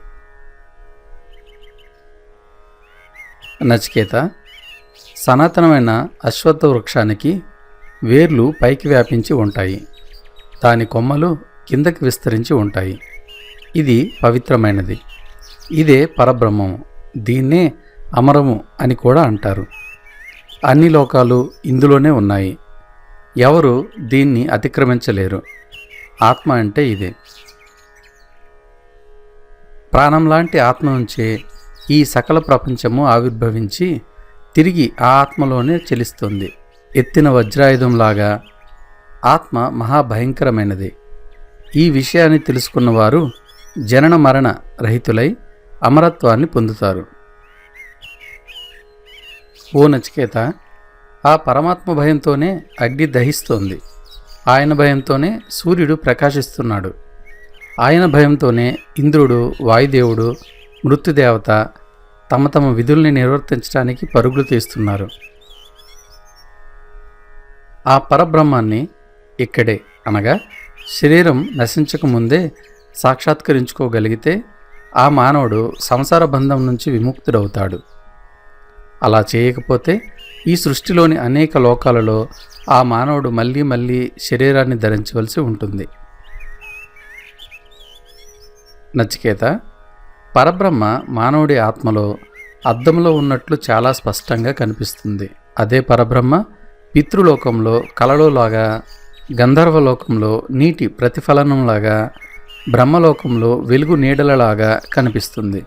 నచికేత, సనాతనమైన అశ్వత్థ వృక్షానికి వేర్లు పైకి వ్యాపించి ఉంటాయి, దాని కొమ్మలు కిందకి విస్తరించి ఉంటాయి. ఇది పవిత్రమైనది, ఇదే పరబ్రహ్మము. దీన్నే అమరము అని కూడా అంటారు. అన్ని లోకాలు ఇందులోనే ఉన్నాయి, ఎవరు దీన్ని అతిక్రమించలేరు. ఆత్మ అంటే ఇదే. ప్రాణం లాంటి ఆత్మ నుంచే ఈ సకల ప్రపంచము ఆవిర్భవించి తిరిగి ఆ ఆత్మలోనే చెలిస్తుంది. ఎత్తిన వజ్రాయుధంలాగా ఆత్మ మహాభయంకరమైనది. ఈ విషయాన్ని తెలుసుకున్నవారు జనన మరణ రహితులై అమరత్వాన్ని పొందుతారు. ఓ నచికేత, ఆ పరమాత్మ భయంతోనే అగ్ని దహిస్తోంది, ఆయన భయంతోనే సూర్యుడు ప్రకాశిస్తున్నాడు, ఆయన భయంతోనే ఇంద్రుడు, వాయుదేవుడు, మృత్యుదేవత తమ తమ విధుల్ని నిర్వర్తించడానికి పరుగులు తీస్తున్నారు. ఆ పరబ్రహ్మాన్ని ఇక్కడే, అనగా శరీరం నశించకముందే సాక్షాత్కరించుకోగలిగితే ఆ మానవుడు సంసార బంధం నుంచి విముక్తుడవుతాడు. అలా చేయకపోతే ఈ సృష్టిలోని అనేక లోకాలలో ఆ మానవుడు మళ్ళీ మళ్ళీ శరీరాన్ని ధరించవలసి ఉంటుంది. నచికేత, పరబ్రహ్మ మానవుడి ఆత్మలో అద్దంలో ఉన్నట్లు చాలా స్పష్టంగా కనిపిస్తుంది. అదే పరబ్రహ్మ పితృలోకంలో కలలోలాగా, గంధర్వలోకంలో నీటి ప్రతిఫలనంలాగా, బ్రహ్మలోకంలో వెలుగు నీడలలాగా కనిపిస్తుంది.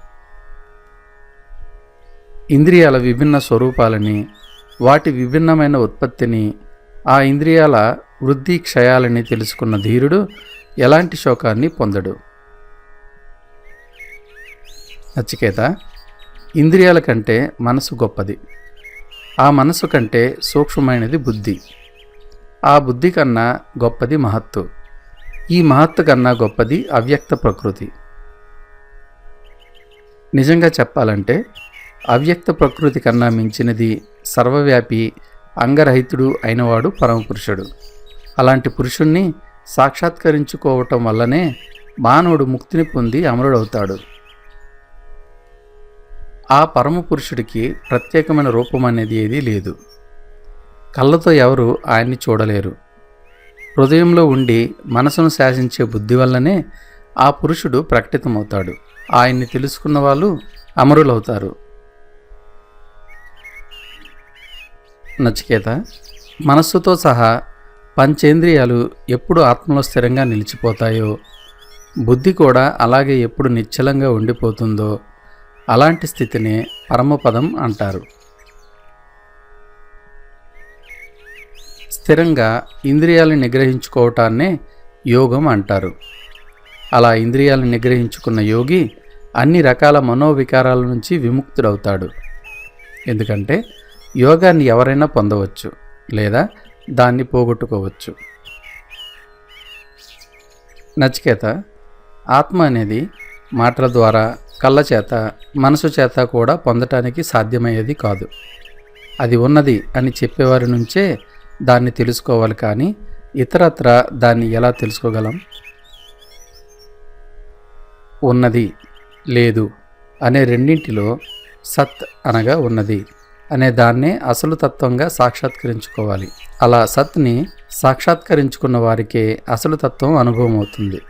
ఇంద్రియాల విభిన్న స్వరూపాలని, వాటి విభిన్నమైన ఉత్పత్తిని, ఆ ఇంద్రియాల వృద్ధి క్షయాలని తెలుసుకున్న ధీరుడు ఎలాంటి శోకాన్ని పొందడు. నచికేత, ఇంద్రియాల కంటే మనసు గొప్పది, ఆ మనసు కంటే సూక్ష్మమైనది బుద్ధి, ఆ బుద్ధి కన్నా గొప్పది మహత్తు, ఈ మహత్తు కన్నా గొప్పది అవ్యక్త ప్రకృతి. నిజంగా చెప్పాలంటే అవ్యక్త ప్రకృతి కన్నా మించినది సర్వవ్యాపి, అంగరహితుడు అయినవాడు పరమపురుషుడు. అలాంటి పురుషుణ్ణి సాక్షాత్కరించుకోవటం వల్లనే మానవుడు ముక్తిని పొంది అమరుడవుతాడు. ఆ పరమపురుషుడికి ప్రత్యేకమైన రూపం అనేది ఏదీ లేదు. కళ్ళతో ఎవరు ఆయన్ని చూడలేరు. హృదయంలో ఉండి మనసును శాసించే బుద్ధి వల్లనే ఆ పురుషుడు ప్రకటితమవుతాడు. ఆయన్ని తెలుసుకున్న వాళ్ళు అమరులవుతారు. నచికేత, మనస్సుతో సహా పంచేంద్రియాలు ఎప్పుడు ఆత్మలో స్థిరంగా నిలిచిపోతాయో, బుద్ధి కూడా అలాగే ఎప్పుడు నిశ్చలంగా ఉండిపోతుందో అలాంటి స్థితినే పరమపదం అంటారు. స్థిరంగా ఇంద్రియాలను నిగ్రహించుకోవటాన్నే యోగం అంటారు. అలా ఇంద్రియాలను నిగ్రహించుకున్న యోగి అన్ని రకాల మనోవికారాల నుంచి విముక్తుడవుతాడు. ఎందుకంటే యోగాన్ని ఎవరైనా పొందవచ్చు లేదా దాన్ని పోగొట్టుకోవచ్చు. నచికేత, ఆత్మ అనేది మాటల ద్వారా, కళ్ళ చేత, మనసు చేత కూడా పొందటానికి సాధ్యమయ్యేది కాదు. అది ఉన్నది అని చెప్పేవారి నుంచే దాన్ని తెలుసుకోవాలి, కానీ ఇతరత్ర దాన్ని ఎలా తెలుసుకోగలం? ఉన్నది, లేదు అనే రెండింటిలో సత్ అనగా ఉన్నది అనే దాన్నే అసలు తత్వంగా సాక్షాత్కరించుకోవాలి. అలా సత్ని సాక్షాత్కరించుకున్న వారికే అసలు తత్వం అనుభవం అవుతుంది.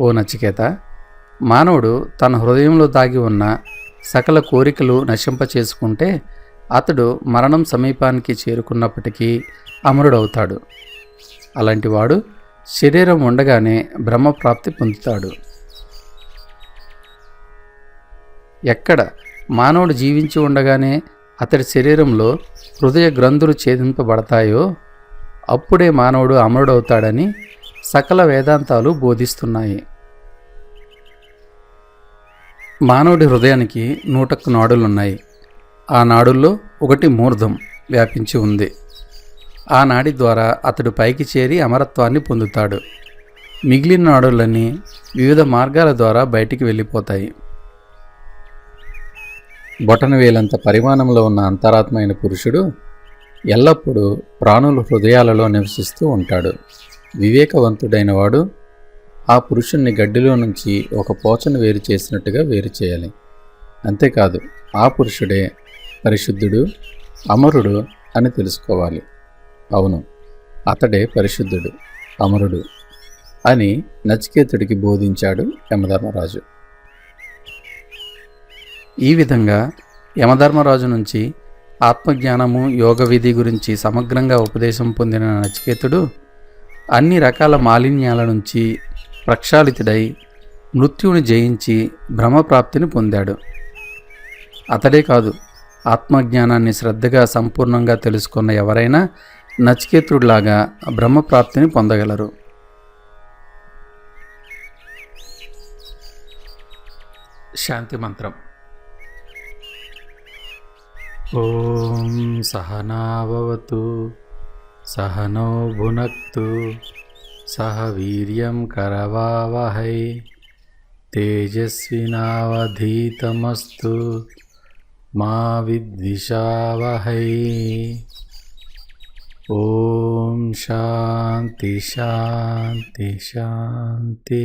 ఓ నచికేత, మానవుడు తన హృదయంలో దాగి ఉన్న సకల కోరికలు నశింపచేసుకుంటే అతడు మరణం సమీపానికి చేరుకున్నప్పటికీ అమరుడవుతాడు. అలాంటివాడు శరీరం ఉండగానే బ్రహ్మప్రాప్తి పొందుతాడు. ఎక్కడ మానవుడు జీవించి ఉండగానే అతడి శరీరంలో హృదయ గ్రంథులు ఛేదింపబడతాయో అప్పుడే మానవుడు అమరుడవుతాడని సకల వేదాంతాలు బోధిస్తున్నాయి. మానవుడి హృదయానికి 101 నాడులున్నాయి. ఆ నాడుల్లో ఒకటి మూర్ధం వ్యాపించి ఉంది. ఆ నాడి ద్వారా అతడు పైకి చేరి అమరత్వాన్ని పొందుతాడు. మిగిలిన నాడులన్నీ వివిధ మార్గాల ద్వారా బయటికి వెళ్ళిపోతాయి. బొటనవేలంత పరిమాణంలో ఉన్న అంతరాత్మ అయిన పురుషుడు ఎల్లప్పుడూ ప్రాణుల హృదయాలలో నివసిస్తూ ఉంటాడు. వివేకవంతుడైన వాడు ఆ పురుషుణ్ణి గడ్డిలో నుంచి ఒక పోచను వేరు చేసినట్టుగా వేరు చేయాలి. అంతేకాదు, ఆ పురుషుడే పరిశుద్ధుడు, అమరుడు అని తెలుసుకోవాలి. అవును, అతడే పరిశుద్ధుడు, అమరుడు అని నచికేతుడికి బోధించాడు యమధర్మరాజు. ఈ విధంగా యమధర్మరాజు నుంచి ఆత్మజ్ఞానము, యోగ విధి గురించి సమగ్రంగా ఉపదేశం పొందిన నచికేతుడు అన్ని రకాల మాలిన్యాల నుంచి ప్రక్షాళితుడై మృత్యువుని జయించి బ్రహ్మప్రాప్తిని పొందాడు. అతడే కాదు, ఆత్మజ్ఞానాన్ని శ్రద్ధగా సంపూర్ణంగా తెలుసుకున్న ఎవరైనా నచికేతుడిలాగా బ్రహ్మప్రాప్తిని పొందగలరు. శాంతి మంత్రం. ఓం సహనావతు సహనో భునక్తు సహ వీర్యం కరవావహై తేజస్వినావధీతమస్తు మా విద్విషావహై. ఓం శాంతి శాంతి శాంతి.